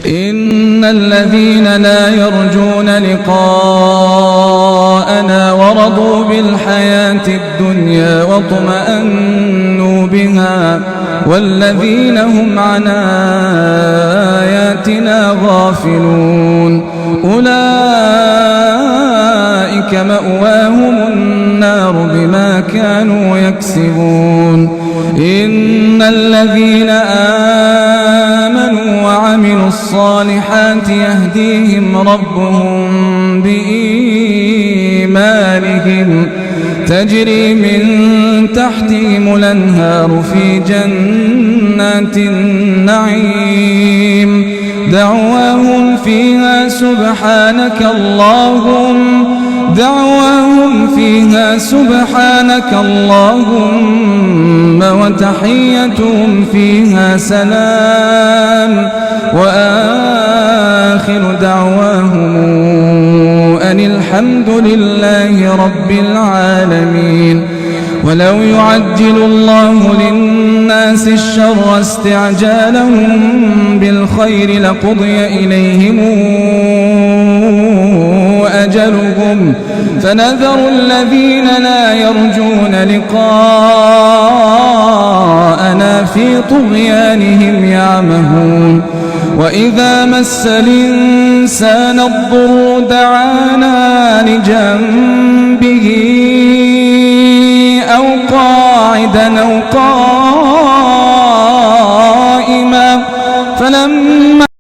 إن الذين لا يرجون لقاءنا ورضوا بالحياة الدنيا واطمأنوا بها والذين هم عن آياتنا غافلون أولئك مأواهم النار بما كانوا يكسبون إن الذين آمنوا وعملوا الصالحات يهديهم ربهم بإيمانهم تجري من تحتهم الأنهار في جنات النعيم دعواهم فيها سبحانك اللهم وتحيتهم فيها سلام وآخر دعواهم أن الحمد لله رب العالمين ولو يعجل الله للناس الشر استعجالهم بالخير لقضي إليهم أجلهم فنذر الذين لا يرجون لقاءنا في طغيانهم يعمهون وإذا مس الإنسان الضر دعانا لجنبه أو قاعدا